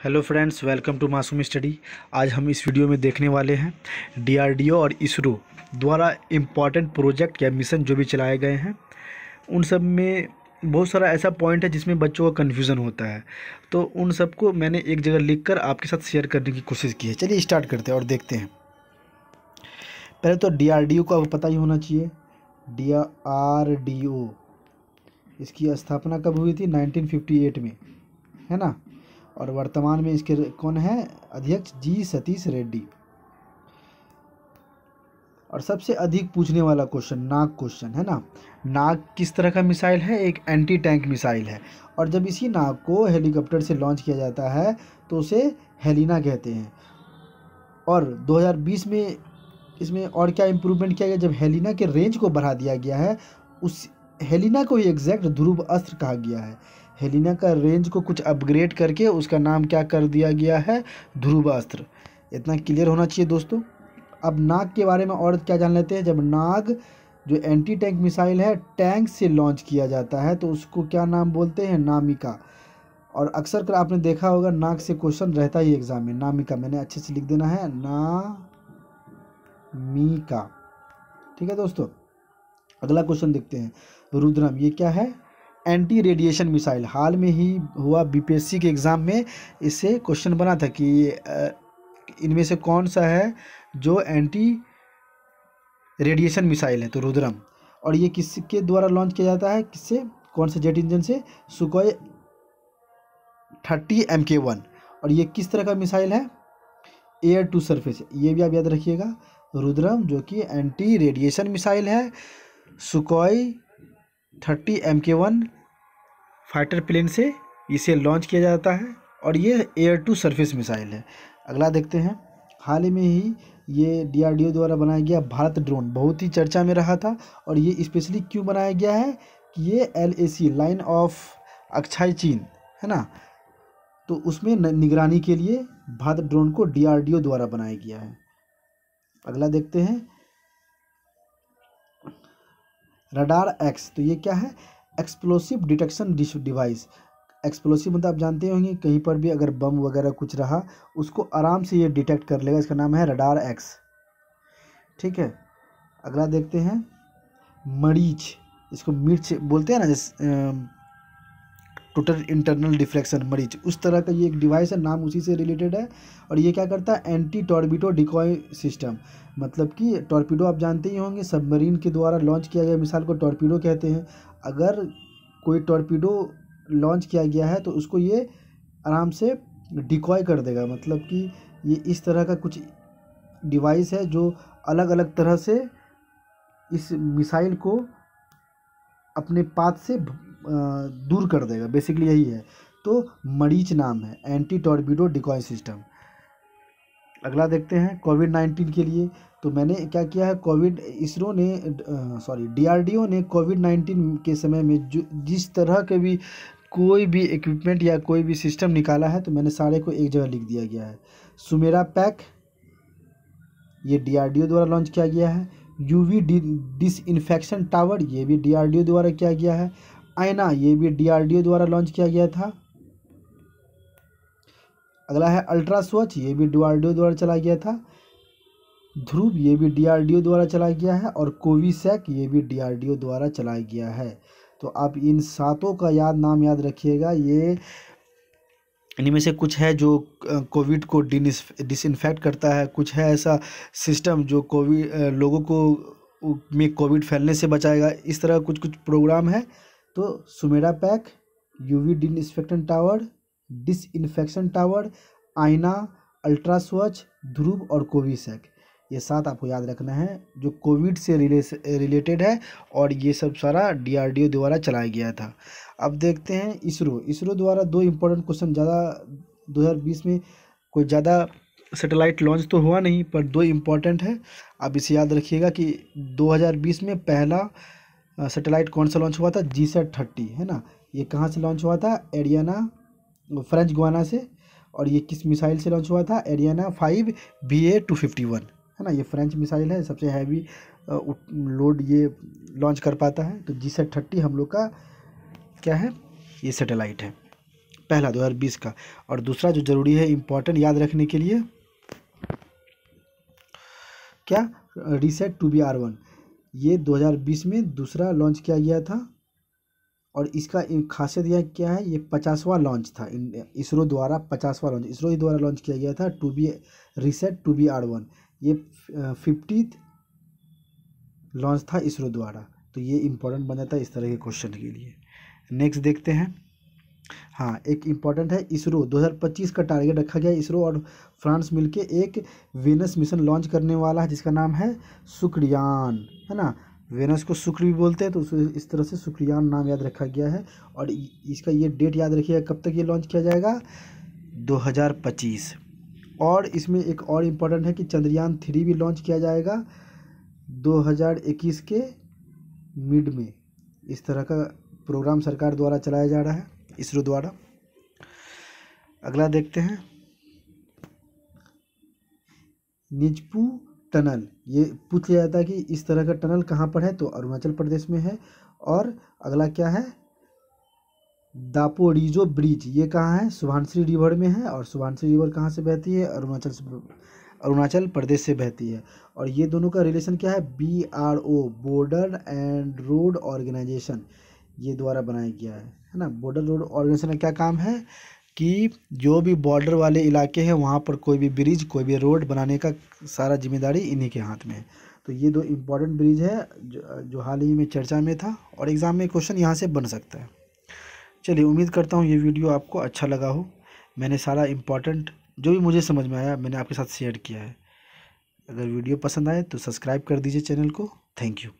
Hello friends, welcome to मासूम study. आज हम इस वीडियो में देखने वाले हैं डीआरडीओ और इसरो द्वारा इम्पॉर्टेंट प्रोजेक्ट या मिशन जो भी चलाए गए हैं उन सब में बहुत सारा ऐसा पॉइंट है जिसमें बच्चों का कन्फ्यूज़न होता है। तो उन सबको मैंने एक जगह लिखकर आपके साथ शेयर करने की कोशिश की है। चलिए स्टार्ट करते हैं और देखते हैं। पहले तो डीआरडीओ का पता ही होना चाहिए। डीआरडीओ इसकी स्थापना कब हुई थी? 1958 में, है ना। और वर्तमान में इसके कौन है अध्यक्ष? जी सतीश रेड्डी। और सबसे अधिक पूछने वाला क्वेश्चन नाग क्वेश्चन, है ना। नाग किस तरह का मिसाइल है? एक एंटी टैंक मिसाइल है। और जब इसी नाग को हेलीकॉप्टर से लॉन्च किया जाता है तो उसे हेलिना कहते हैं। और 2020 में इसमें और क्या इम्प्रूवमेंट किया गया? जब हेलिना के रेंज को बढ़ा दिया गया है, उस हेलिना को ही एग्जैक्ट ध्रुव अस्त्र कहा गया है। हेलिना का रेंज को कुछ अपग्रेड करके उसका नाम क्या कर दिया गया है? ध्रुव अस्त्र। इतना क्लियर होना चाहिए दोस्तों। अब नाग के बारे में और क्या जान लेते हैं। जब नाग जो एंटी टैंक मिसाइल है टैंक से लॉन्च किया जाता है तो उसको क्या नाम बोलते हैं? नामिका। और अक्सर कर आपने देखा होगा नाग से क्वेश्चन रहता ही एग्जाम में। नामिका मैंने अच्छे से लिख देना है, नामिका। ठीक है दोस्तों। अगला क्वेश्चन देखते हैं। रुद्रम, ये क्या है? Anti radiation missile. हाल में ही हुआ बीपीएससी के एग्ज़ाम में इससे क्वेश्चन बना था कि इनमें से कौन सा है जो एंटी रेडिएशन मिसाइल है? तो रुद्रम। और ये किसके द्वारा लॉन्च किया जाता है? किससे? कौन से जेट इंजन से? Sukhoi 30 MK1। और ये किस तरह का मिसाइल है? Air to surface. ये भी आप याद रखिएगा। रुद्रम जो कि एंटी रेडिएशन मिसाइल है, सुखोई 30 MK1 फाइटर प्लेन से इसे लॉन्च किया जाता है और ये एयर टू सरफेस मिसाइल है। अगला देखते हैं। हाल ही में ही ये डीआरडीओ द्वारा बनाया गया भारत ड्रोन बहुत ही चर्चा में रहा था। और ये स्पेशली क्यों बनाया गया है कि ये LAC लाइन ऑफ अक्षय चीन, है ना, तो उसमें निगरानी के लिए भारत ड्रोन को डीआरडीओ द्वारा बनाया गया है। अगला देखते हैं। रडार एक्स, तो ये क्या है? Explosive detection device. एक्सप्लोसिव मतलब आप जानते होंगे कहीं पर भी अगर बम वगैरह कुछ रहा उसको आराम से ये डिटेक्ट कर लेगा। इसका नाम है रडार एक्स। ठीक है। अगला देखते हैं। मरीच, इसको मिर्च बोलते हैं ना, जैसे टोटल इंटरनल डिफ्रैक्शन, मरीच, उस तरह का ये एक डिवाइस है, नाम उसी से रिलेटेड है। और ये क्या करता है? Anti torpedo decoy system. मतलब कि टॉर्पीडो आप जानते ही होंगे, सबमरीन के द्वारा लॉन्च किया गया मिसाइल को टॉर्पीडो कहते हैं। अगर कोई टॉर्पीडो लॉन्च किया गया है तो उसको ये आराम से डिकॉय कर देगा। मतलब कि ये इस तरह का कुछ डिवाइस है जो अलग अलग तरह से इस मिसाइल को अपने पाथ से दूर कर देगा। बेसिकली यही है। तो मरीच नाम है, एंटी टॉर्पीडो डिकॉय सिस्टम। अगला देखते हैं। कोविड-19 के लिए तो मैंने क्या किया है, डीआरडीओ ने कोविड-19 के समय में जो जिस तरह के भी कोई भी इक्विपमेंट या कोई भी सिस्टम निकाला है तो मैंने सारे को एक जगह लिख दिया गया है। सुमेरा पैक, ये डीआरडीओ द्वारा लॉन्च किया गया है। यूवी डिसइंफेक्शन टावर, ये भी डीआरडीओ द्वारा किया गया है। आईना, ये भी डीआरडीओ द्वारा लॉन्च किया गया था। अगला है अल्ट्रा स्वच्छ, ये भी डीआरडीओ द्वारा चलाया गया था। ध्रुव, ये भी डीआरडीओ द्वारा चलाया गया है। और कोविसैक, ये भी डीआरडीओ द्वारा चलाया गया है। तो आप इन सातों का नाम याद रखिएगा। ये इनमें से कुछ है जो कोविड को डिसइंफेक्ट करता है, कुछ है ऐसा सिस्टम जो कोविड लोगों को में कोविड फैलने से बचाएगा। इस तरह कुछ कुछ प्रोग्राम है। तो Sumera pack, UV disinfection tower, Aaina, ultra Swachh, Dhruv और कोविसैक, ये सात आपको याद रखना है जो कोविड से रिलेटेड है। और ये सब सारा डीआरडीओ द्वारा चलाया गया था। अब देखते हैं इसरो द्वारा दो इम्पोर्टेंट क्वेश्चन ज़्यादा 2020 में कोई ज़्यादा सैटेलाइट लॉन्च तो हुआ नहीं, पर दो इम्पोर्टेंट है। आप इसे याद रखिएगा कि 2020 में पहला सैटेलाइट कौन सा लॉन्च हुआ था? GSAT-30, है ना। ये कहाँ से लॉन्च हुआ था? एरियाना, फ्रेंच गुयाना से। और ये किस मिसाइल से लॉन्च हुआ था? एरियाना 5 BA-251, है ना। ये फ्रेंच मिसाइल है, सबसे हैवी लोड ये लॉन्च कर पाता है। तो GSAT-30 हम लोग का क्या है? ये सैटेलाइट है। पहला 2020 का। और दूसरा जो ज़रूरी है इम्पोर्टेंट याद रखने के लिए, क्या, रीसेट 2BR1, ये 2020 में दूसरा लॉन्च किया गया था। और इसका खासियत यह क्या है, ये 50वां लॉन्च था इसरो द्वारा, 50वां लॉन्च इसरो ही द्वारा लॉन्च किया गया था। रीसेट 2BR1 ये 50th लॉन्च था इसरो द्वारा। तो ये इम्पोर्टेंट बन जाता है इस तरह के क्वेश्चन के लिए। नेक्स्ट देखते हैं। हाँ, एक इम्पॉर्टेंट है, इसरो 2025 का टारगेट रखा गया है। इसरो और फ्रांस मिलके एक वेनस मिशन लॉन्च करने वाला है जिसका नाम है शुक्रयान, है ना। वेनस को शुक्र भी बोलते हैं, तो इस तरह से शुक्रयान नाम याद रखा गया है। और इसका ये डेट याद रखिएगा कब तक ये लॉन्च किया जाएगा, 2025। और इसमें एक और इम्पॉर्टेंट है कि चंद्रयान 3 भी लॉन्च किया जाएगा 2021 के मिड में। इस तरह का प्रोग्राम सरकार द्वारा चलाया जा रहा है इसरो द्वारा। अगला देखते हैं, निजपू टनल, ये पूछ लिया जाता है कि इस तरह का टनल कहाँ पर है, तो अरुणाचल प्रदेश में है। और अगला क्या है, दापोरिजो ब्रिज, ये कहाँ है, सुबनसिरी रिवर में है। और सुबनसिरी रिवर कहाँ से बहती है, अरुणाचल प्रदेश से बहती है। और ये दोनों का रिलेशन क्या है, BRO, border and road organisation, ये द्वारा बनाया गया है ना। बॉर्डर रोड ऑर्गेनाइजेशन का क्या काम है कि जो भी बॉर्डर वाले इलाके हैं वहाँ पर कोई भी ब्रिज, कोई भी रोड बनाने का सारा जिम्मेदारी इन्हीं के हाथ में है। तो ये दो इम्पोर्टेंट ब्रिज है जो हाल ही में चर्चा में था, और एग्ज़ाम में क्वेश्चन यहाँ से बन सकता है। चलिए, उम्मीद करता हूँ ये वीडियो आपको अच्छा लगा हो। मैंने सारा इम्पोर्टेंट जो भी मुझे समझ में आया मैंने आपके साथ शेयर किया है। अगर वीडियो पसंद आए तो सब्सक्राइब कर दीजिए चैनल को। Thank you.